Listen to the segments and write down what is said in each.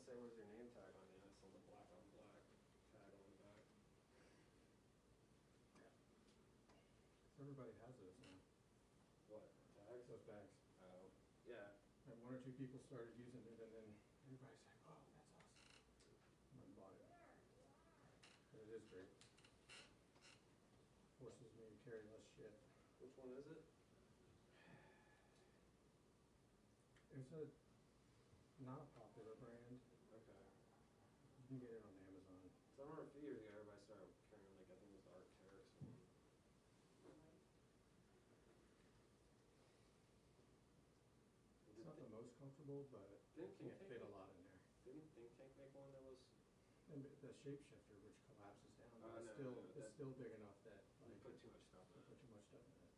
say where's your name tag on the end, it's on the black on black tag on the back. Everybody has those now. What, tags? Those bags. Oh, yeah. And one or two people started using it, and then everybody's like, "Oh, that's awesome!" And bought it. And it is great. Forces me to carry less shit. Which one is it? It's a not a popular brand. Okay. You can get it on Amazon. So I remember a few years ago, everybody started carrying, like, I think it was the Arc'teryx one. It's not the most comfortable, but you can't fit a lot in there. Didn't Think Tank make one that was? And the shapeshifter, which collapses down, but it's still big enough that you put too much stuff in it. Put too much stuff in it.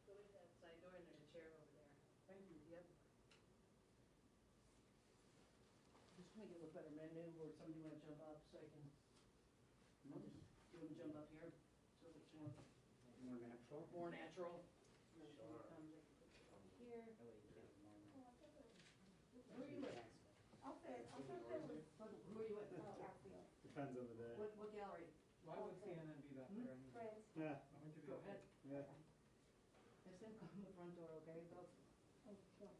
Go in that side door and there's a chair over there. Thank you. Yep. Just to make it look better menu, or somebody want to jump up so I can, I'll just do them jump up here, so it's More natural? more natural. Sure. Here. Who are you with? I'll fit with. Who are you with? Depends on the day. What gallery? Why would CNN be back there? Friends. Yeah. Go ahead. Yeah. Just them come the front door, okay? Go. Oh, sure.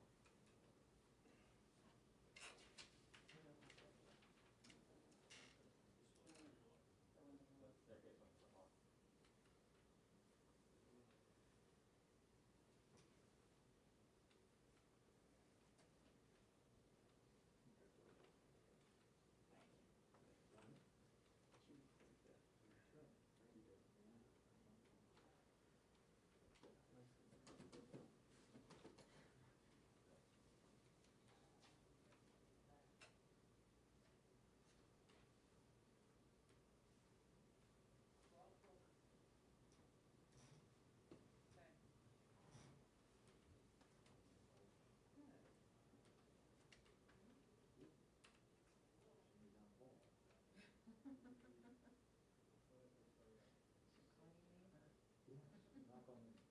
Knock on the wall.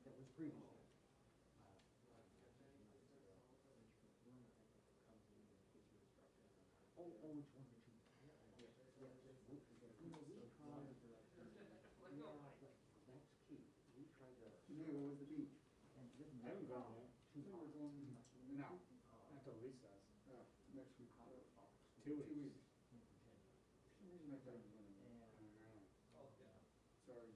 That was previously. Oh, which one did you? That's key. We tried to. Today, what was the beach? I haven't gone yet. We're going, No, not till recess. next week. 2 weeks. 2 weeks. For some reason I thought it was running. I don't know. Sorry.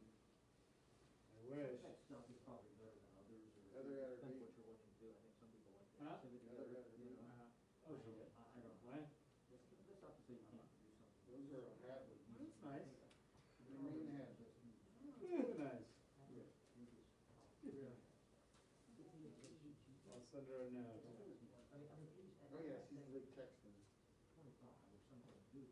I wish. That stuff is probably better than others, or Other depends what you're looking to do. I think some people like Huh? to activity Other together, you know. Oh, so I don't know. what? That's not to say you can't do something. Those are Hadley. That's nice. The main Hadley. Very nice. I'll send her a note. Oh, yes, he's like texting. 25 or something to do.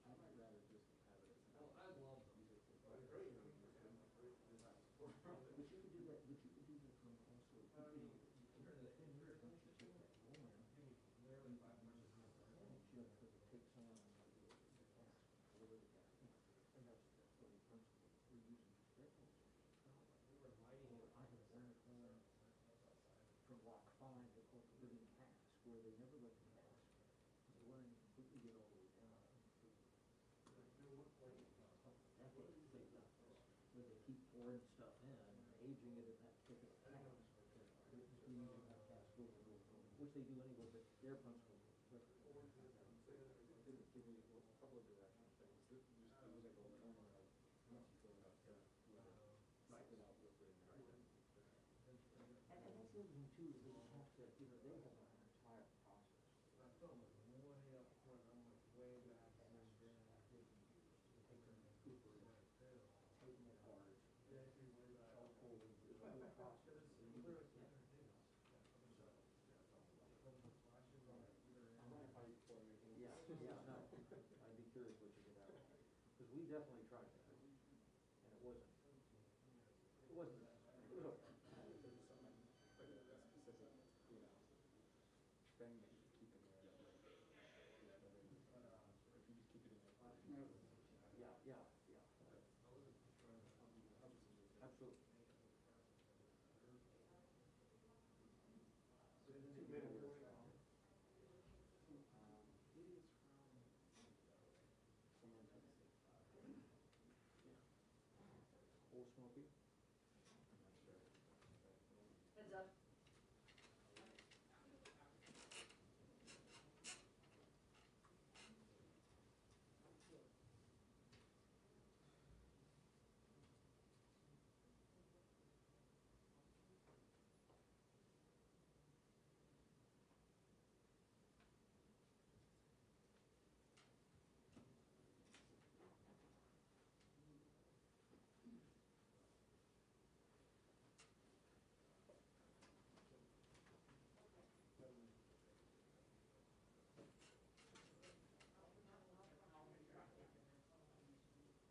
I might rather just have it. Well, I love them. But you could do that, from also. Literally 5 minutes. Takes on. And that's what the principle we're using. We were lighting it. I have one from block 5 that called the living cask, where they never let them pass. They wanted to completely get all the way down. Where they keep pouring stuff in, aging it in that particular cask. They're just using that cask over and over and over, which they do anyway, but their principle is quicker. Give me a couple of directional things. Just use like a corner of once you fill it up, write it out real quick. And that's the other thing too, is they have to, they have an entire process. I felt like way up front, I'm like way back, and then Taking it hard. yeah, if you way back. Charcoal is a process. Literally, yeah. No, I'd be curious what you get out of that, because we definitely tried that, and it wasn't, it was okay. If there was something, like a specific, thing that you keep in there, that might, if you just keep it in there. Yeah, absolutely. Old Smoky? Heads up.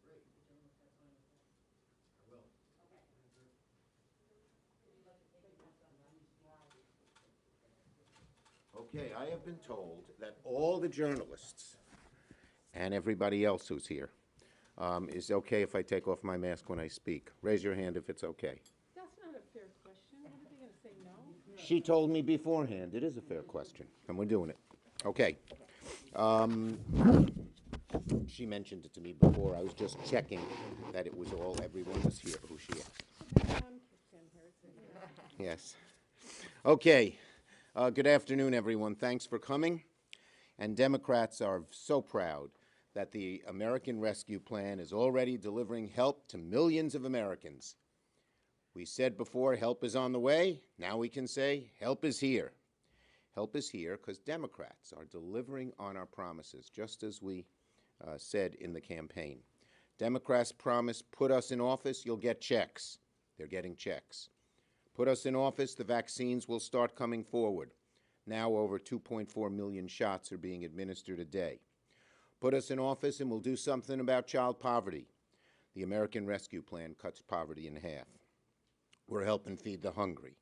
Great. Would you look that sign with that? I will. Okay. Would you like to take your mask off? Okay, I have been told that all the journalists and everybody else who's here is okay if I take off my mask when I speak. Raise your hand if it's okay. That's not a fair question. What are they gonna say, no? She told me beforehand. It is a fair question, and we're doing it. Okay. She mentioned it to me before. I was just checking that it was all, everyone was here who she asked. That one kicked in here, it's in here. Yes. Okay. Good afternoon, everyone. Thanks for coming. And Democrats are so proud that the American Rescue Plan is already delivering help to millions of Americans. We said before, help is on the way. Now we can say, help is here. Help is here because Democrats are delivering on our promises, just as we said in the campaign. Democrats promised, put us in office, you'll get checks. They're getting checks. Put us in office, the vaccines will start coming forward. Now over 2.4 million shots are being administered a day. Put us in office and we'll do something about child poverty. The American Rescue Plan cuts poverty in half. We're helping feed the hungry.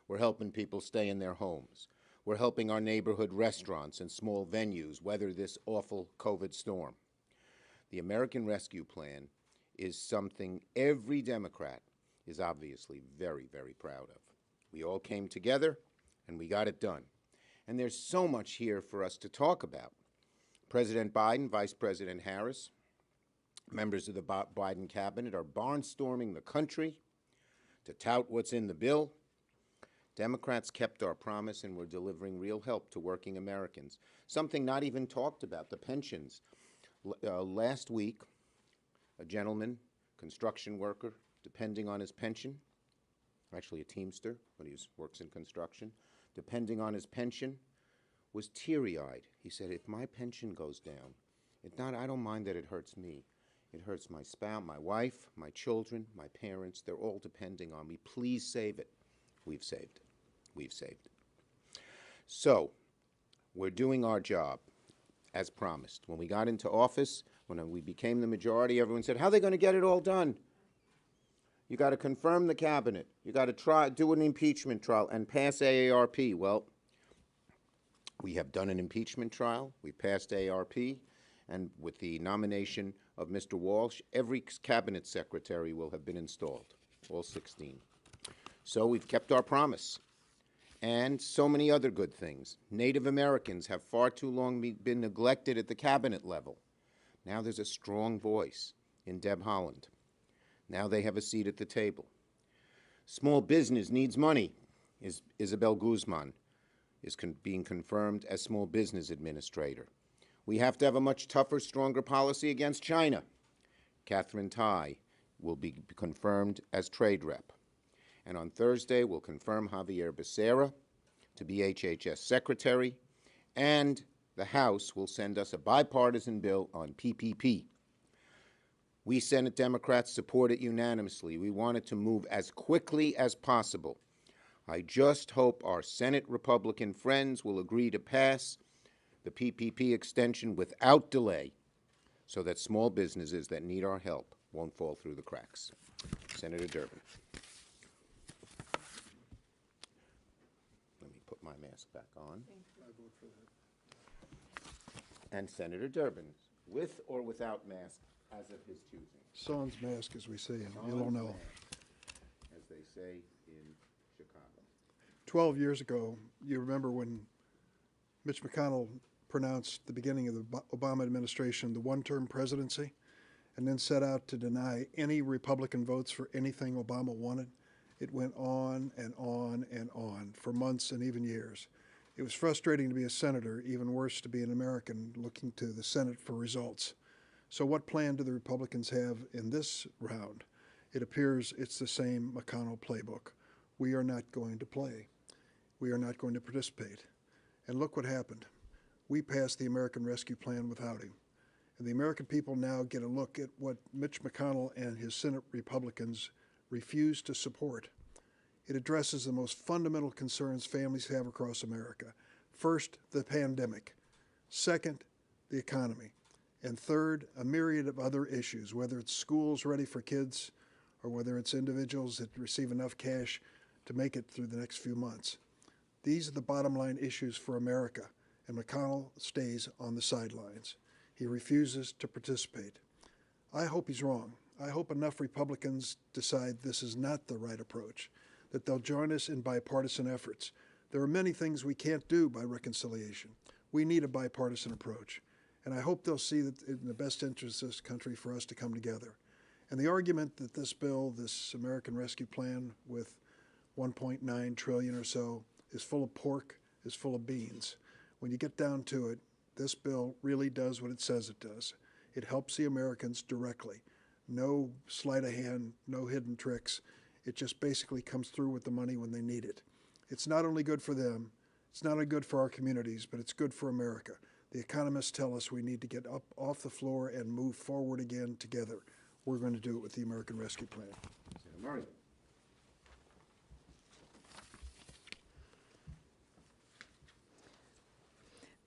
We're helping people stay in their homes. We're helping our neighborhood restaurants and small venues weather this awful COVID storm. The American Rescue Plan is something every Democrat is obviously very, very proud of. We all came together and we got it done. And there's so much here for us to talk about. President Biden, Vice President Harris, members of the Biden cabinet are barnstorming the country to tout what's in the bill. Democrats kept our promise and we're delivering real help to working Americans. Something not even talked about, the pensions. Last week, a gentleman, construction worker, depending on his pension, actually a Teamster, but he works in construction, depending on his pension, was teary-eyed. He said, if my pension goes down, I don't mind that it hurts me. It hurts my spouse, my wife, my children, my parents. They're all depending on me. Please save it. We've saved it. We've saved it. So, we're doing our job, as promised. When we got into office, when we became the majority, everyone said, how are they going to get it all done? You got to confirm the cabinet. You got to do an impeachment trial and pass AARP. Well, we have done an impeachment trial. We passed AARP. And with the nomination of Mr. Walsh, every cabinet secretary will have been installed, all 16. So we've kept our promise. And so many other good things. Native Americans have far too long been neglected at the cabinet level. Now there's a strong voice in Deb Haaland. Now they have a seat at the table. Small business needs money. Isabel Guzman is being confirmed as Small Business Administrator. We have to have a much tougher, stronger policy against China. Catherine Tai will be confirmed as Trade Rep. And on Thursday, we'll confirm Javier Becerra to be HHS Secretary, and the House will send us a bipartisan bill on PPP. We Senate Democrats support it unanimously. We want it to move as quickly as possible. I just hope our Senate Republican friends will agree to pass the PPP extension without delay so that small businesses that need our help won't fall through the cracks. Senator Durbin. Let me put my mask back on. I vote for that. And Senator Durbin, with or without mask, as of his choosing. Sans mask, as we say in Sans Illinois. mask, as they say in Chicago. 12 years ago, you remember when Mitch McConnell pronounced the beginning of the Obama administration the one-term presidency, and then set out to deny any Republican votes for anything Obama wanted. It went on and on and on for months and even years. It was frustrating to be a senator, even worse to be an American looking to the Senate for results. So what plan do the Republicans have in this round? It appears it's the same McConnell playbook. We are not going to play. We are not going to participate. And look what happened. We passed the American Rescue Plan without him. And the American people now get a look at what Mitch McConnell and his Senate Republicans refuse to support. It addresses the most fundamental concerns families have across America. First, the pandemic. Second, the economy. And third, a myriad of other issues, whether it's schools ready for kids or whether it's individuals that receive enough cash to make it through the next few months. These are the bottom line issues for America, and McConnell stays on the sidelines. He refuses to participate. I hope he's wrong. I hope enough Republicans decide this is not the right approach, that they'll join us in bipartisan efforts. There are many things we can't do by reconciliation. We need a bipartisan approach. And I hope they'll see that in the best interest of this country for us to come together. And the argument that this bill, this American Rescue Plan with 1.9 trillion or so, is full of pork, is full of beans. When you get down to it, this bill really does what it says it does. It helps the Americans directly. No sleight of hand, no hidden tricks. It just basically comes through with the money when they need it. It's not only good for them, it's not only good for our communities, but it's good for America. The economists tell us we need to get up off the floor and move forward again together. We're going to do it with the American Rescue Plan. Senator Murray.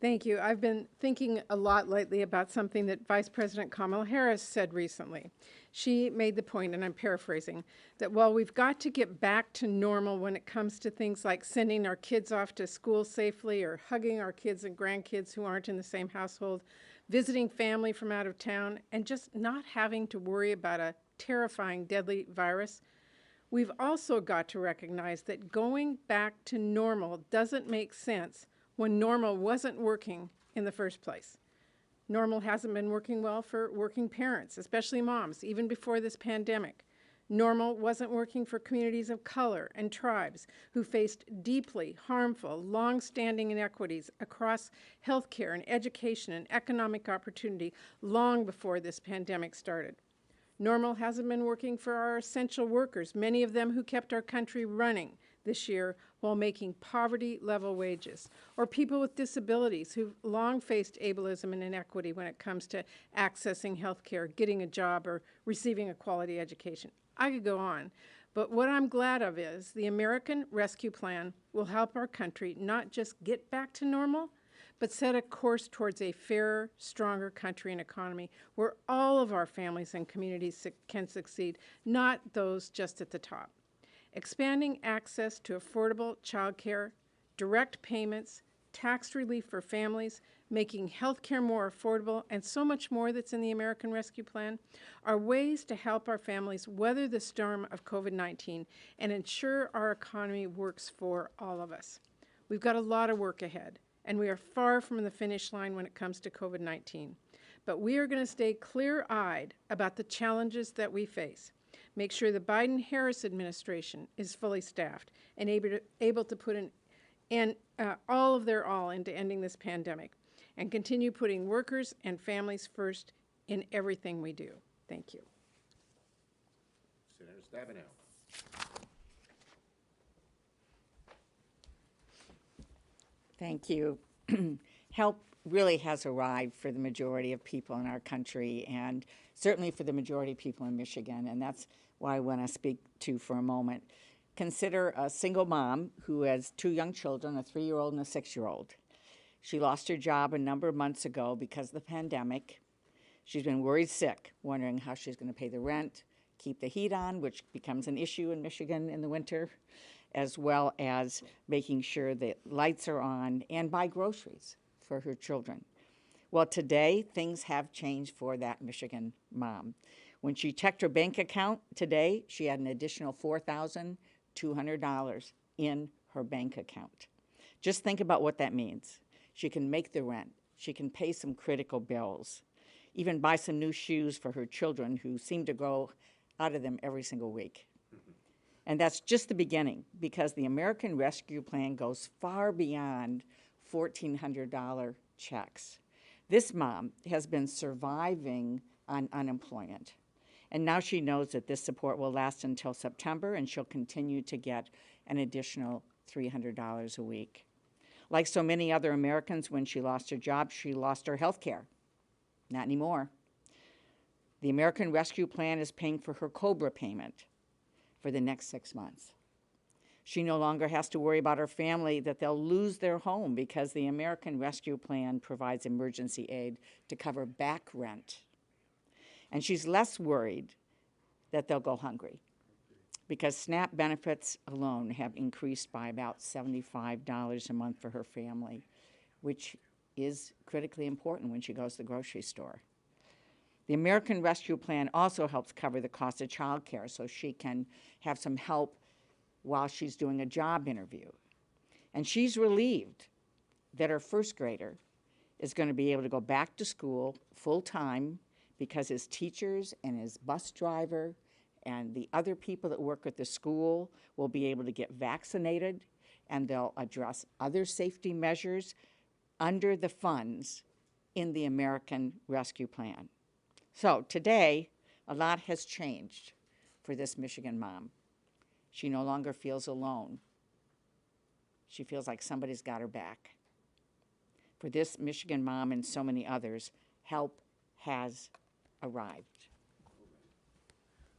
Thank you. I've been thinking a lot lately about something that Vice President Kamala Harris said recently. She made the point, and I'm paraphrasing, that while we've got to get back to normal when it comes to things like sending our kids off to school safely or hugging our kids and grandkids who aren't in the same household, visiting family from out of town, and just not having to worry about a terrifying, deadly virus, we've also got to recognize that going back to normal doesn't make sense when normal wasn't working in the first place. Normal hasn't been working well for working parents, especially moms, even before this pandemic. Normal wasn't working for communities of color and tribes who faced deeply harmful, long-standing inequities across healthcare and education and economic opportunity long before this pandemic started. Normal hasn't been working for our essential workers, many of them who kept our country running this year while making poverty-level wages, or people with disabilities who've long faced ableism and inequity when it comes to accessing health care, getting a job, or receiving a quality education. I could go on, but what I'm glad of is the American Rescue Plan will help our country not just get back to normal, but set a course towards a fairer, stronger country and economy where all of our families and communities can succeed, not those just at the top. Expanding access to affordable child care, direct payments, tax relief for families, making health care more affordable, and so much more that's in the American Rescue Plan are ways to help our families weather the storm of COVID-19 and ensure our economy works for all of us. We've got a lot of work ahead, and we are far from the finish line when it comes to COVID-19. But we are going to stay clear-eyed about the challenges that we face. Make sure the Biden-Harris administration is fully staffed and able to put all of their all into ending this pandemic and continue putting workers and families first in everything we do. Thank you. Senator Stabenow. Thank you. Help really has arrived for the majority of people in our country and certainly for the majority of people in Michigan, and that's why I want to speak to for a moment. Consider a single mom who has two young children, a 3-year-old and a 6-year-old. She lost her job a number of months ago because of the pandemic. She's been worried sick, wondering how she's going to pay the rent, keep the heat on, which becomes an issue in Michigan in the winter, as well as making sure that lights are on and buy groceries for her children. Well, today, things have changed for that Michigan mom. When she checked her bank account today, she had an additional $4,200 in her bank account. Just think about what that means. She can make the rent. She can pay some critical bills, even buy some new shoes for her children who seem to grow out of them every single week. And that's just the beginning, because the American Rescue Plan goes far beyond $1,400 checks. This mom has been surviving on unemployment, and now she knows that this support will last until September, and she'll continue to get an additional $300 a week. Like so many other Americans, when she lost her job, she lost her health care. Not anymore. The American Rescue Plan is paying for her COBRA payment for the next 6 months. She no longer has to worry about her family that they'll lose their home because the American Rescue Plan provides emergency aid to cover back rent. And she's less worried that they'll go hungry because SNAP benefits alone have increased by about $75 a month for her family, which is critically important when she goes to the grocery store. The American Rescue Plan also helps cover the cost of child care so she can have some help while she's doing a job interview. And she's relieved that her first grader is going to be able to go back to school full-time because his teachers and his bus driver and the other people that work at the school will be able to get vaccinated, and they'll address other safety measures under the funds in the American Rescue Plan. So today, a lot has changed for this Michigan mom. She no longer feels alone. She feels like somebody's got her back. For this Michigan mom and so many others, help has arrived.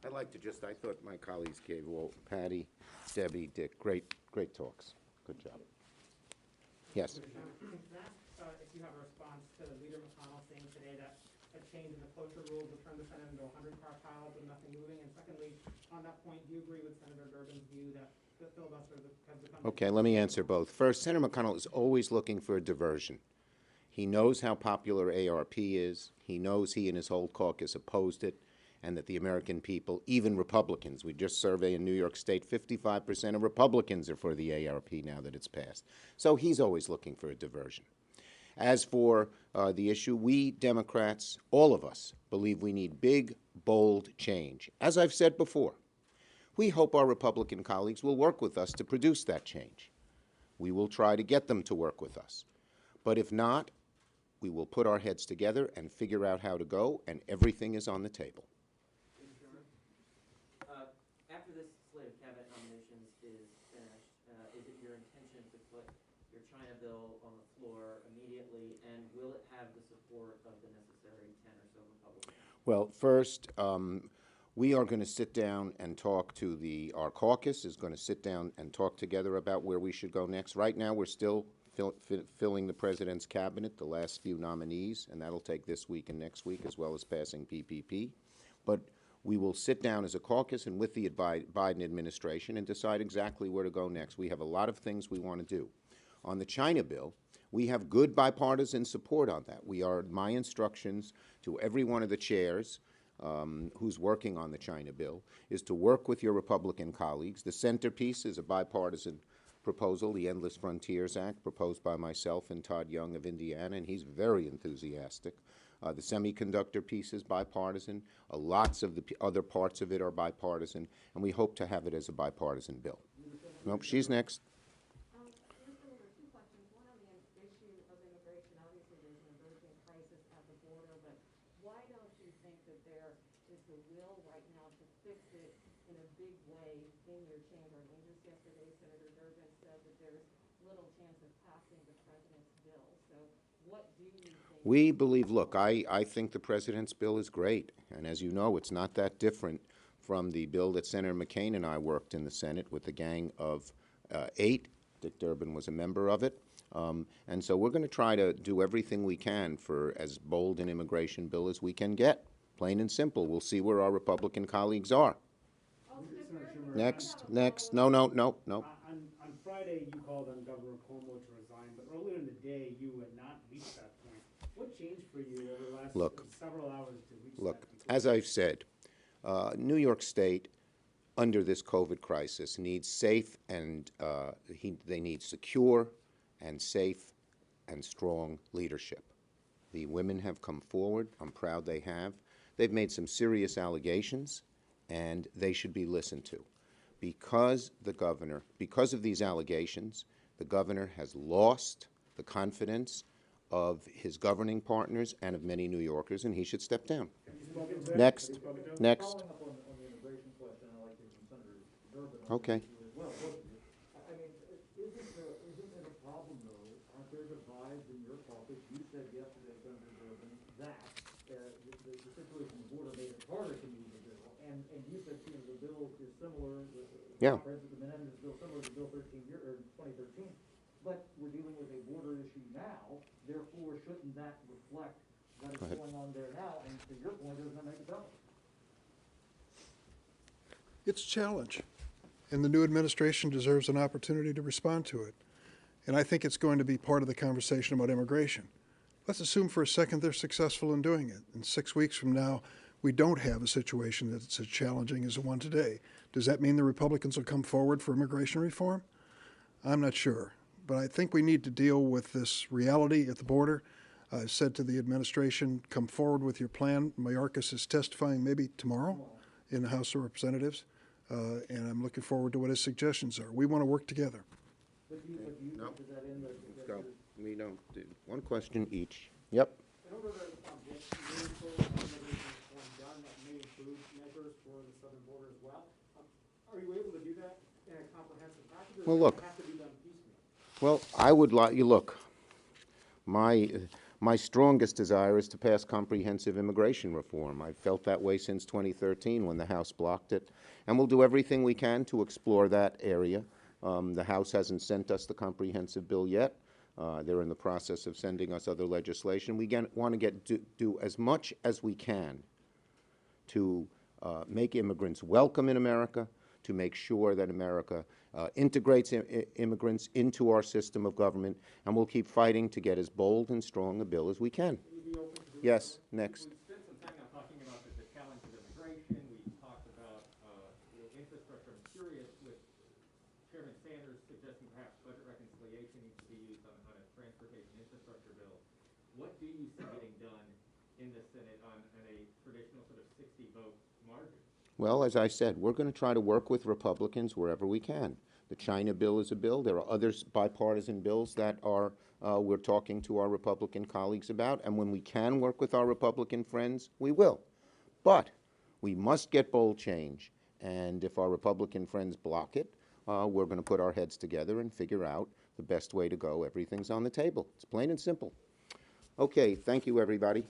I'd like to I thought my colleagues gave, Patty, Debbie, Dick, great talks. Good job. Yes. Can I ask if you have a response to Leader McConnell saying today that a change in the cloture rules will turn the Senate into a 100-car pile with nothing moving? And secondly, on that point, do you agree with Senator Durbin's view that the filibuster has become... Okay, let me answer both. First, Senator McConnell is always looking for a diversion. He knows how popular ARP is. He knows he and his whole caucus opposed it, and that the American people, even Republicans, we just surveyed in New York State, 55% of Republicans are for the ARP now that it's passed. So he's always looking for a diversion. As for the issue, we Democrats, all of us, believe we need big, bold change. As I've said before, we hope our Republican colleagues will work with us to produce that change. We will try to get them to work with us. But if not, we will put our heads together and figure out how to go, and everything is on the table. After this slate of cabinet nominations is finished, is it your intention to put your China bill on the floor immediately, and will it have the support of the necessary 10 or so Republicans? Well, first, we are going to sit down and talk to our caucus is going to sit down and talk together about where we should go next. Right now, we're still filling the president's cabinet, the last few nominees, and that'll take this week and next week, as well as passing PPP. But we will sit down as a caucus and with the Biden administration and decide exactly where to go next. We have a lot of things we want to do. On the China bill, we have good bipartisan support on that. My instructions to every one of the chairs who's working on the China bill is to work with your Republican colleagues. The centerpiece is a bipartisan proposal, the Endless Frontiers Act, proposed by myself and Todd Young of Indiana, and he's very enthusiastic. The semiconductor piece is bipartisan. Lots of the other parts of it are bipartisan, and we hope to have it as a bipartisan bill. Nope, she's next. Mr. Leader, two questions. One on the issue of immigration. Obviously, there's an emerging crisis at the border, but why don't you think that there is the will right now to fix it in a big way in your chamber? I mean, just yesterday, Senator Durbin said that there's little chance of passing the president's bill. So what do you think? We believe, look, I think the president's bill is great. And as you know, it's not that different from the bill that Senator McCain and I worked in the Senate with the gang of 8. Dick Durbin was a member of it. And so we're going to try to do everything we can for as bold an immigration bill as we can get. Plain and simple. We'll see where our Republican colleagues are. Senator Schumer, Next. No. on Friday, you called on Governor Cuomo to resign, but earlier in the day, you had not reached that point. What changed for you over the last several hours to reach that? Look, as I've said, New York State, under this COVID crisis, needs safe and they need secure and safe and strong leadership. The women have come forward. I'm proud they have. They've made some serious allegations, and they should be listened to. Because of these allegations, the governor has lost the confidence of his governing partners and of many New Yorkers, and he should step down. Next. Following up on the immigration question, I'd like to hear from Senator Durbin on Okay. this issue as well. I mean, isn't it a problem, though? Aren't there divides in your caucus? You said yesterday, Senator Durbin, that the situation on the border made it harder to move the bill. And you said, the bill is similar, the amendment is similar to Bill 2013, but we're dealing with a border issue now, therefore shouldn't that reflect what is going on there now? And to your point, doesn't that make it better? It's a challenge, and the new administration deserves an opportunity to respond to it. And I think it's going to be part of the conversation about immigration. Let's assume for a second they're successful in doing it. And 6 weeks from now, we don't have a situation that's as challenging as the one today. Does that mean the Republicans will come forward for immigration reform? I'm not sure. But I think we need to deal with this reality at the border. I've said to the administration, come forward with your plan. Mayorkas is testifying maybe tomorrow in the House of Representatives, and I'm looking forward to what his suggestions are. We want to work together. But do you think that in the... Let's go. We don't do one question each. Yep. In order to get meaningful immigration reform done that may include measures for the southern border as well, are you able to do that in a comprehensive package, or does it have to be done piecemeal? Well, I would like you look. My strongest desire is to pass comprehensive immigration reform. I've felt that way since 2013 when the House blocked it, and we'll do everything we can to explore that area. The House hasn't sent us the comprehensive bill yet. They're in the process of sending us other legislation. We want to do as much as we can to make immigrants welcome in America, to make sure that America integrates immigrants into our system of government, and we'll keep fighting to get as bold and strong a bill as we can. Yes, next. We spent some time now talking about the challenge of immigration. We talked about infrastructure. I'm curious, with Chairman Sanders suggesting perhaps budget reconciliation needs to be used on a transportation infrastructure bill, what do you see getting done in the Senate on a traditional sort of 60-vote margin? Well, as I said, we're going to try to work with Republicans wherever we can. The China bill is a bill. There are other bipartisan bills that we're talking to our Republican colleagues about, and when we can work with our Republican friends, we will. But we must get bold change, and if our Republican friends block it, we're going to put our heads together and figure out the best way to go. Everything's on the table. It's plain and simple. Okay, thank you, everybody.